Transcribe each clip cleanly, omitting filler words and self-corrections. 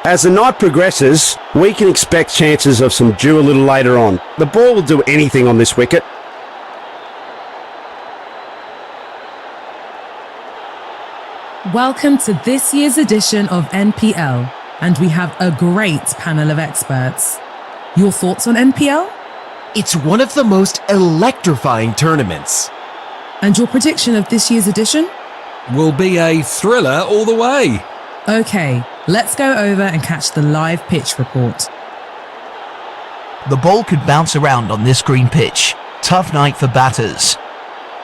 As the night progresses, we can expect chances of some dew a little later on. The ball will do anything on this wicket. Welcome to this year's edition of NPL, and we have a great panel of experts. Your thoughts on NPL? It's one of the most electrifying tournaments. And your prediction of this year's edition? Will be a thriller all the way. Okay, let's go over and catch the live pitch report. The ball could bounce around on this green pitch. Tough night for batters.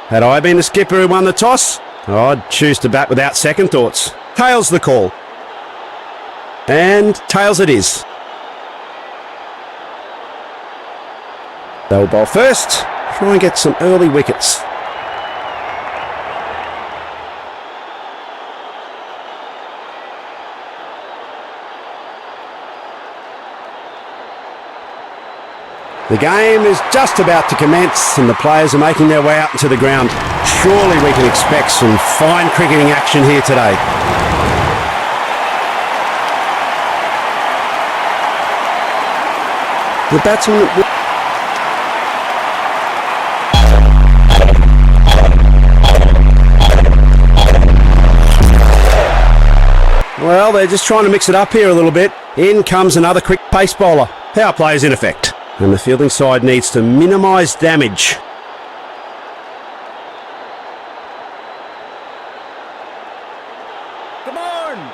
Had I been the skipper who won the toss, I'd choose to bat without second thoughts. Tails the call. And tails it is. They'll bowl first, try and get some early wickets. The game is just about to commence and the players are making their way out into the ground. Surely we can expect some fine cricketing action here today. The batsman... Well, they're just trying to mix it up here a little bit. In comes another quick pace bowler. Power play is in effect. And the fielding side needs to minimise damage. Come on!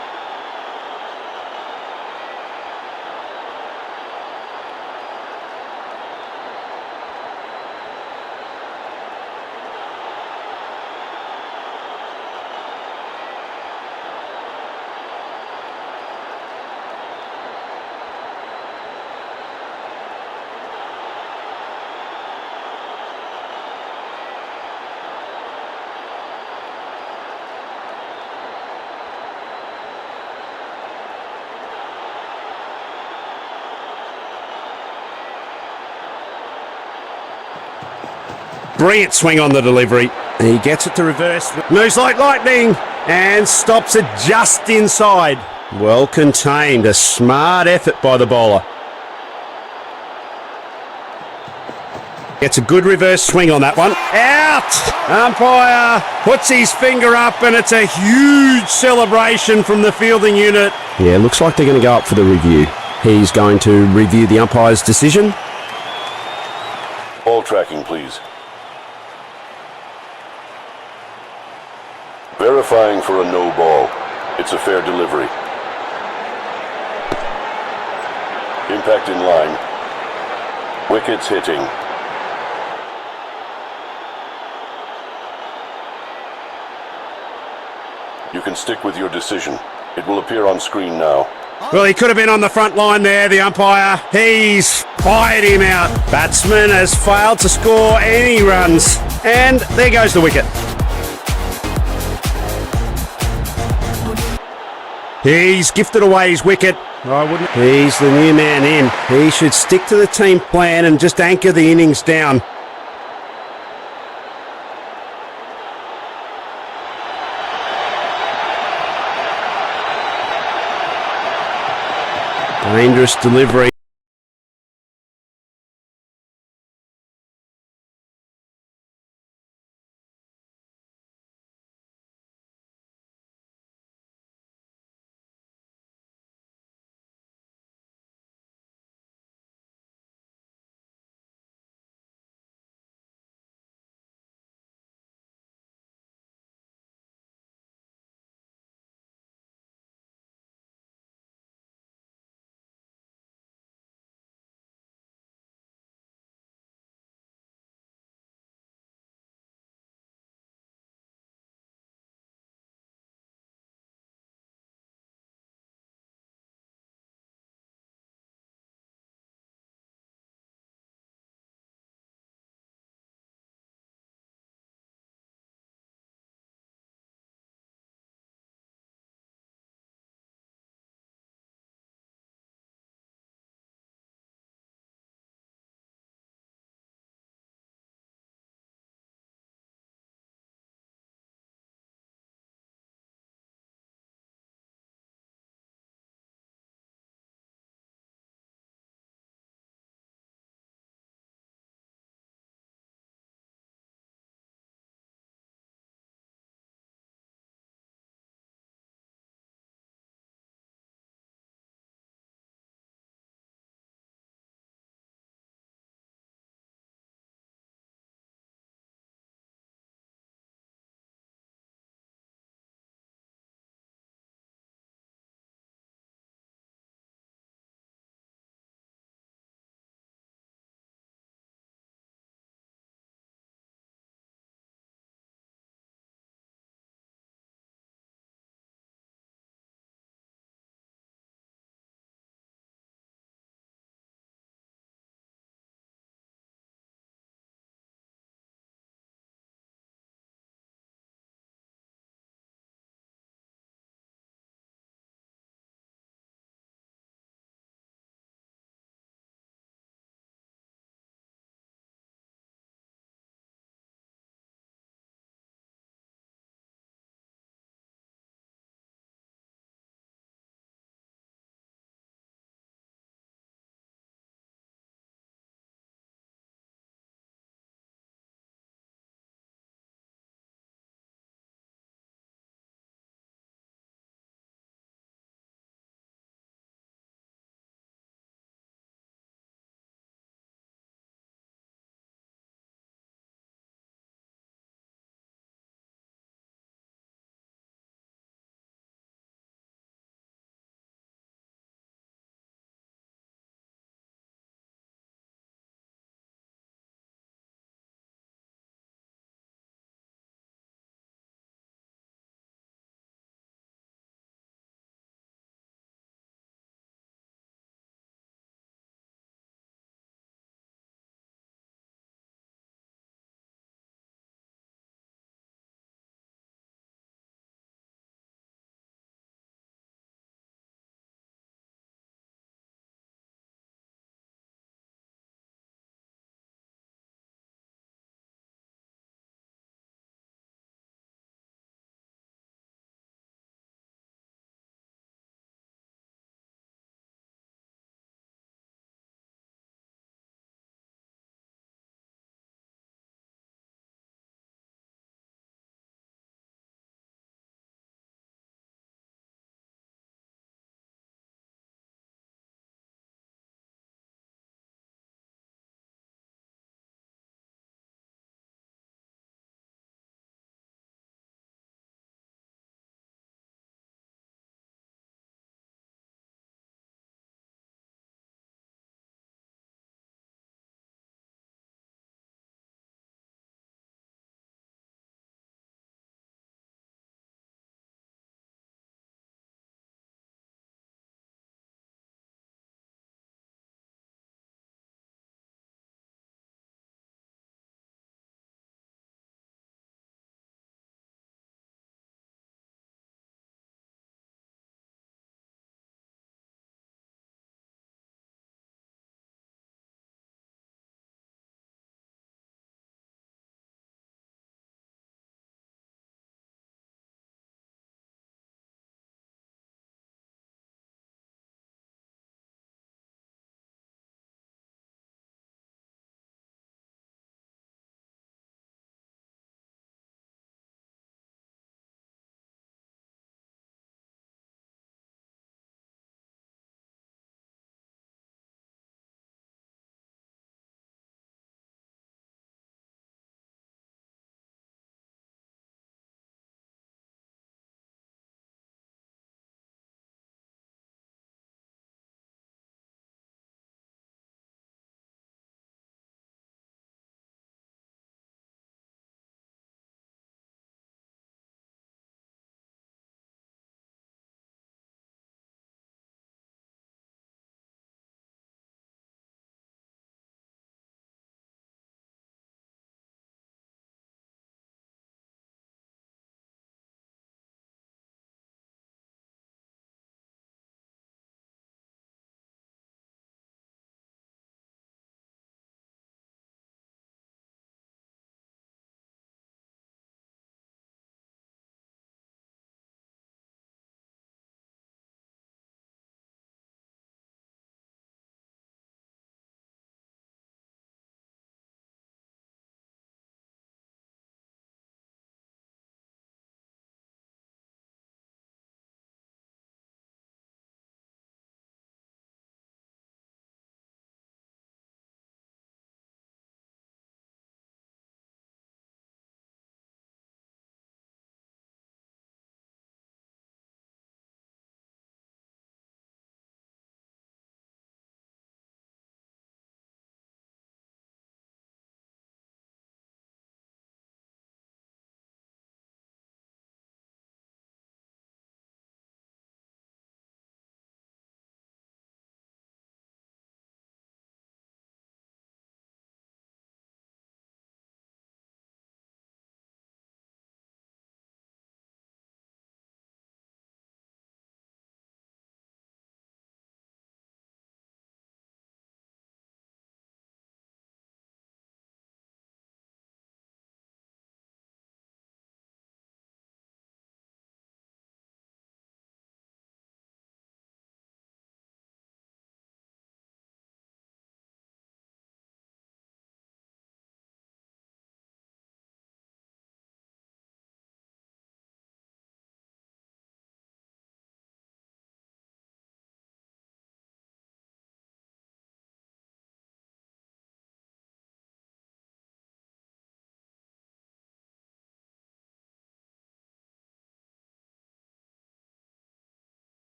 Brilliant swing on the delivery. He gets it to reverse, moves like lightning and stops it just inside. Well contained, a smart effort by the bowler. Gets a good reverse swing on that one. Out! Umpire puts his finger up and it's a huge celebration from the fielding unit. Yeah, looks like they're going to go up for the review. He's going to review the umpire's decision. Ball tracking, please. Verifying for a no ball. It's a fair delivery. Impact in line. Wickets hitting. You can stick with your decision. It will appear on screen now. Well, he could have been on the front line there, the umpire. He's fired him out. Batsman has failed to score any runs. And there goes the wicket. He's gifted away his wicket. He's the new man in. He should stick to the team plan and just anchor the innings down. Dangerous delivery.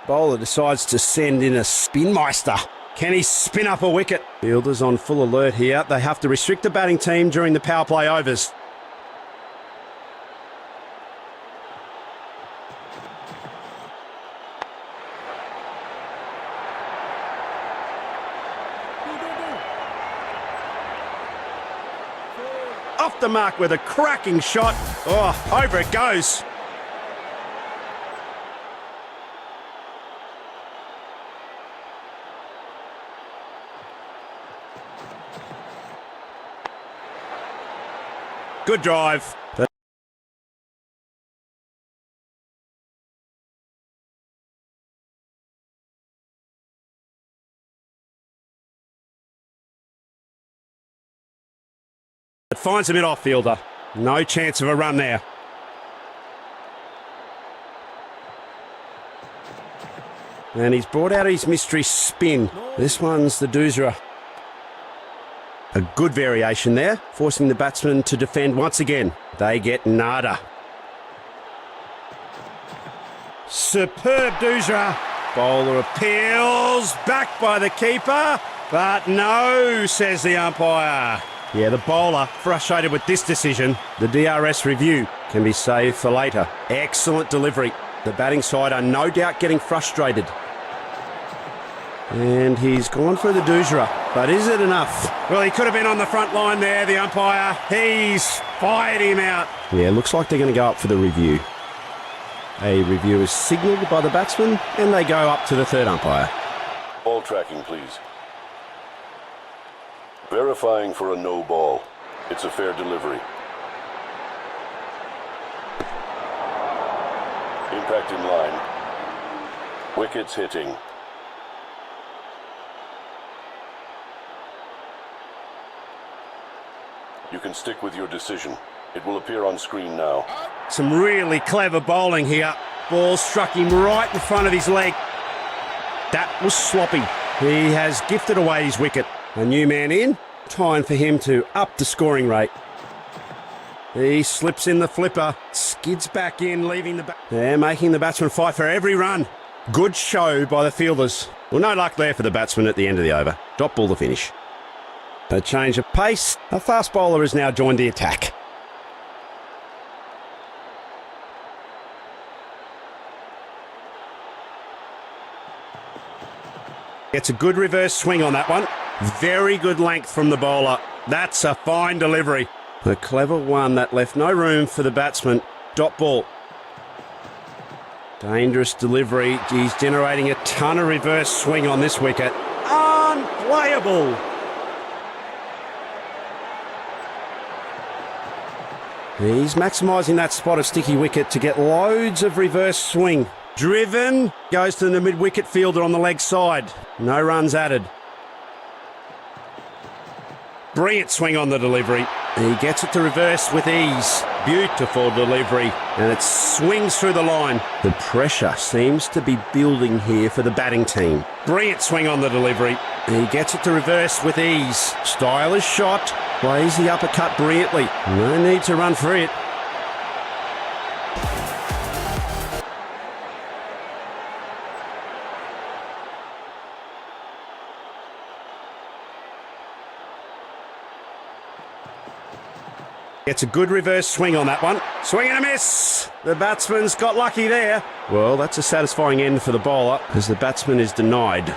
Bowler decides to send in a spinmeister. Can he spin up a wicket? Fielders on full alert here. They have to restrict the batting team during the power play overs. Off the mark with a cracking shot. Oh, over it goes. Good drive. It finds a mid-off fielder. No chance of a run there. And he's brought out his mystery spin. This one's the Doosra. A good variation there, forcing the batsman to defend once again. They get nada. Superb Doosra. Bowler appeals, back by the keeper, but no, says the umpire. Yeah, the bowler frustrated with this decision. The DRS review can be saved for later. Excellent delivery. The batting side are no doubt getting frustrated. And he's gone for the Doosra, but is it enough? Well, he could have been on the front line there, the umpire. He's fired him out. Yeah, looks like they're going to go up for the review. A review is signalled by the batsman, and they go up to the third umpire. Ball tracking, please. Verifying for a no ball. It's a fair delivery. Impact in line. Wickets hitting. You can stick with your decision. It will appear on screen now. Some really clever bowling here. Ball struck him right in front of his leg. That was sloppy. He has gifted away his wicket. A new man in. Time for him to up the scoring rate. He slips in the flipper. Skids back in, leaving they're making the batsman fight for every run. Good show by the fielders. Well, no luck there for the batsman at the end of the over. Dot ball to finish. A change of pace. A fast bowler has now joined the attack. Gets a good reverse swing on that one. Very good length from the bowler. That's a fine delivery. A clever one that left no room for the batsman. Dot ball. Dangerous delivery. He's generating a ton of reverse swing on this wicket. Unplayable. He's maximising that spot of sticky wicket to get loads of reverse swing. Driven, goes to the mid-wicket fielder on the leg side. No runs added. Brilliant swing on the delivery. He gets it to reverse with ease. Beautiful delivery. And it swings through the line. The pressure seems to be building here for the batting team. Brilliant swing on the delivery. He gets it to reverse with ease. Stylish shot. Plays the uppercut brilliantly. No need to run for it. Gets a good reverse swing on that one. Swing and a miss. The batsman's got lucky there. Well, that's a satisfying end for the bowler as the batsman is denied.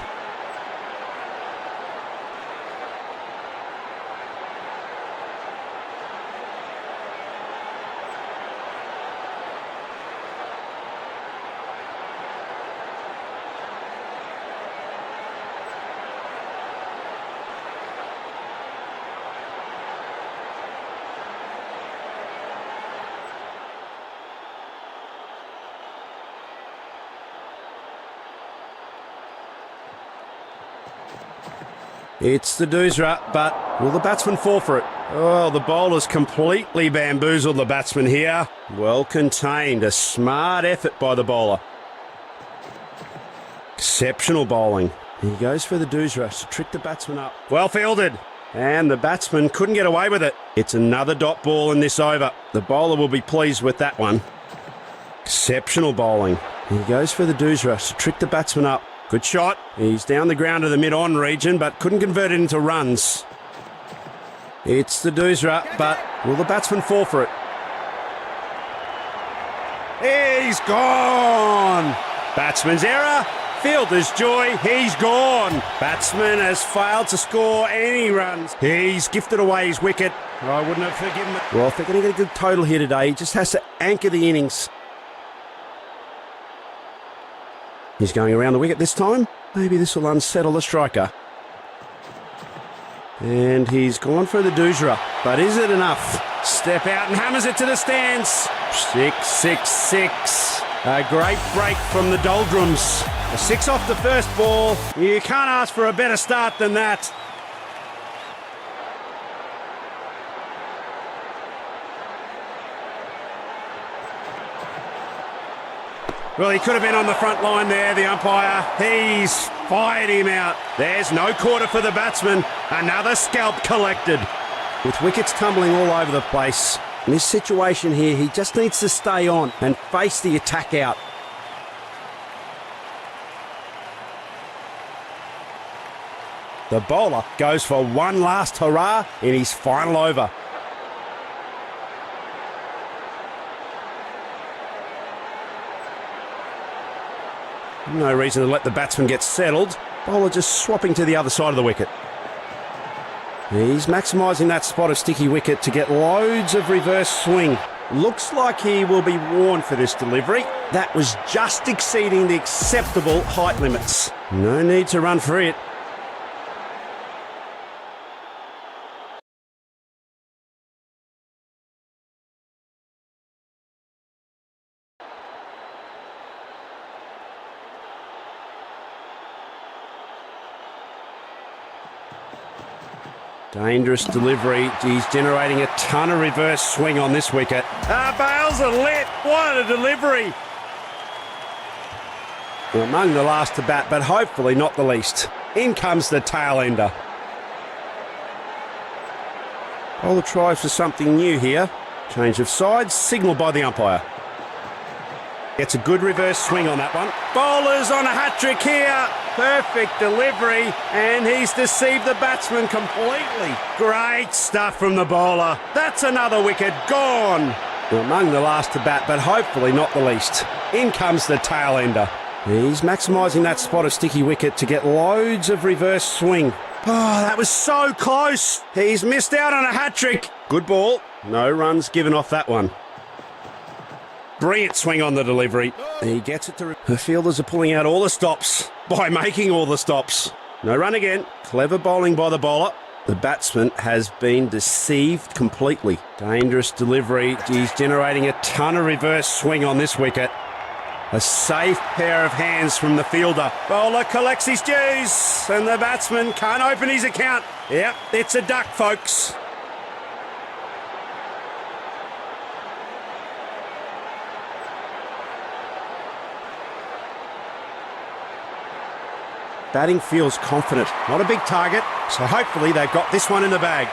It's the Doosra, but will the batsman fall for it? Oh, the bowler's completely bamboozled the batsman here. Well contained, a smart effort by the bowler. Exceptional bowling. He goes for the Doosra to trick the batsman up. Well fielded. And the batsman couldn't get away with it. It's another dot ball in this over. The bowler will be pleased with that one. Exceptional bowling. He goes for the Doosra to trick the batsman up. Good shot. He's down the ground to the mid-on region, but couldn't convert it into runs. It's the Doosra, but will the batsman fall for it? He's gone! Batsman's error. Fielder's joy. He's gone. Batsman has failed to score any runs. He's gifted away his wicket. I wouldn't have forgiven it. Well, if they're going to get a good total here today, he just has to anchor the innings. He's going around the wicket this time. Maybe this will unsettle the striker. And he's gone for the Doosra. But is it enough? Step out and hammers it to the stands. 6. A great break from the doldrums. A 6 off the first ball. You can't ask for a better start than that. Well, he could have been on the front line there, the umpire. He's fired him out. There's no quarter for the batsman. Another scalp collected. With wickets tumbling all over the place, in this situation here, he just needs to stay on and face the attack out. The bowler goes for one last hurrah in his final over. No reason to let the batsman get settled. Bowler just swapping to the other side of the wicket. He's maximising that spot of sticky wicket to get loads of reverse swing. Looks like he will be warned for this delivery. That was just exceeding the acceptable height limits. No need to run for it. Dangerous delivery. He's generating a ton of reverse swing on this wicket. Bales are lit. What a delivery. Well, among the last to bat, but hopefully not the least. In comes the tail ender. Bowler tries for something new here. Change of sides, signalled by the umpire. Gets a good reverse swing on that one. Bowler's on a hat-trick here. Perfect delivery, and he's deceived the batsman completely. Great stuff from the bowler. That's another wicket gone. Well, among the last to bat, but hopefully not the least. In comes the tail ender. He's maximising that spot of sticky wicket to get loads of reverse swing. Oh, that was so close. He's missed out on a hat-trick. Good ball. No runs given off that one. Brilliant swing on the delivery. He gets it to... The fielders are pulling out all the stops by making all the stops. No run again. Clever bowling by the bowler. The batsman has been deceived completely. Dangerous delivery. He's generating a ton of reverse swing on this wicket. A safe pair of hands from the fielder. Bowler collects his dues and the batsman can't open his account. Yep, it's a duck, folks. Batting feels confident. Not a big target, so hopefully they've got this one in the bag.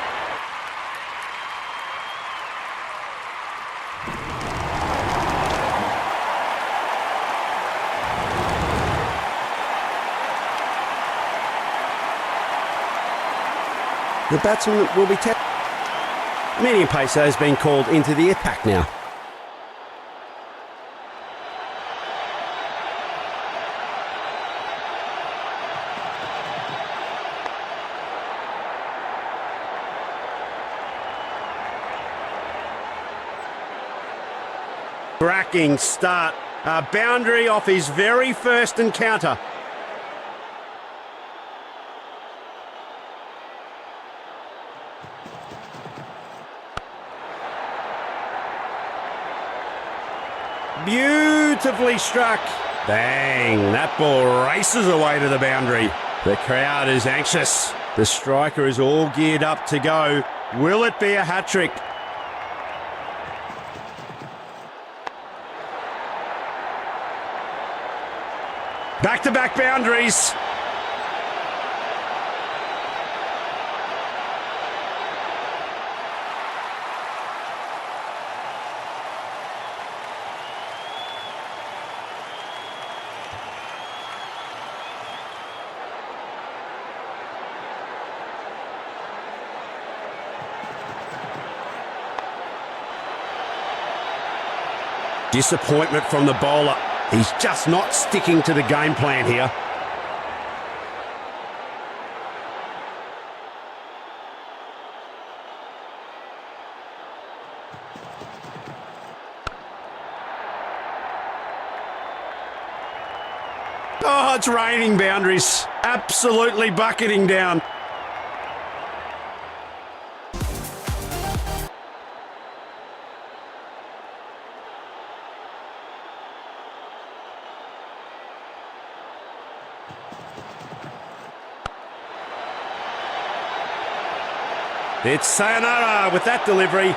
The batsman will be medium pacer has been called into the attack now. Cracking start. A boundary off his very first encounter. Beautifully struck. Bang! That ball races away to the boundary. The crowd is anxious. The striker is all geared up to go. Will it be a hat-trick? Back-to-back boundaries. Disappointment from the bowler. He's just not sticking to the game plan here. Oh, it's raining boundaries. Absolutely bucketing down. It's sayonara with that delivery.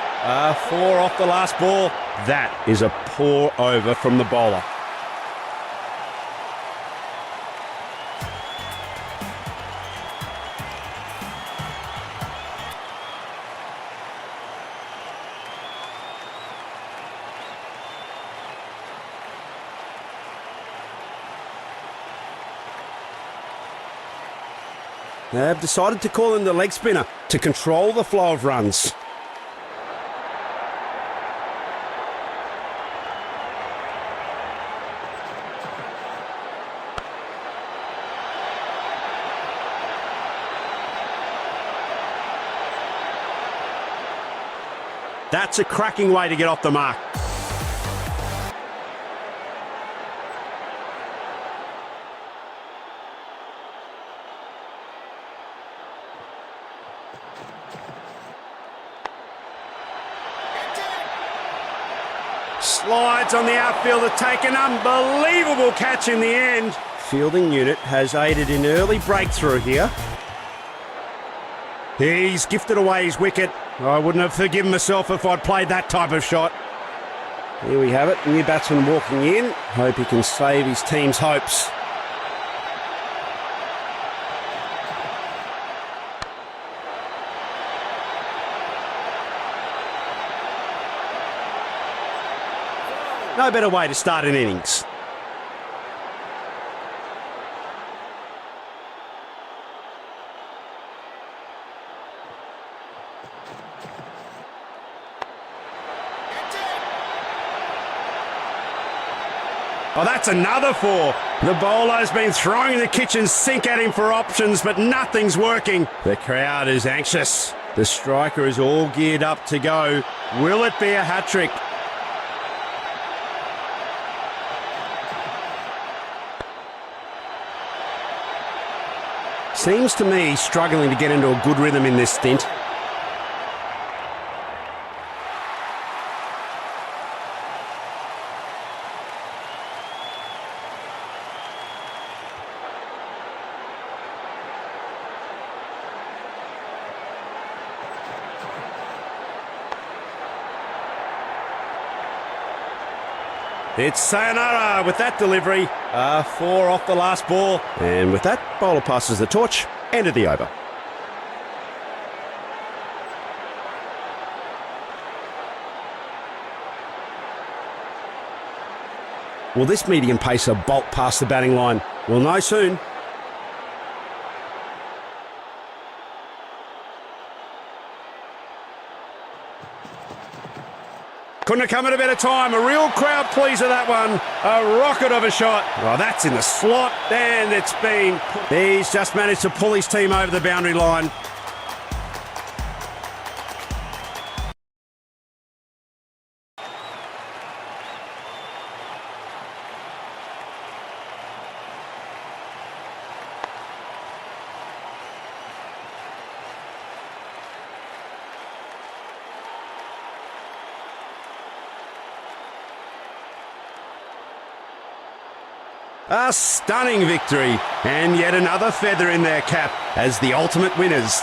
4 off the last ball. That is a poor over from the bowler. They've decided to call in the leg spinner to control the flow of runs. That's a cracking way to get off the mark. Slides on the outfield to take an unbelievable catch in the end. Fielding unit has aided in early breakthrough here. He's gifted away his wicket. I wouldn't have forgiven myself if I'd played that type of shot. Here we have it, new batsman walking in. Hope he can save his team's hopes. No better way to start an innings. Oh, that's another 4. The bowler's been throwing the kitchen sink at him for options, but nothing's working. The crowd is anxious. The striker is all geared up to go. Will it be a hat-trick? Seems to me he's struggling to get into a good rhythm in this stint. It's sayonara with that delivery. 4 off the last ball. And with that, bowler passes the torch. End of the over. Will this medium pacer bolt past the batting line? We'll know soon. Couldn't have come at a better time. A real crowd pleaser, that one. A rocket of a shot. Oh, that's in the slot. And it's been... He's just managed to pull his team over the boundary line. A stunning victory, and yet another feather in their cap as the ultimate winners.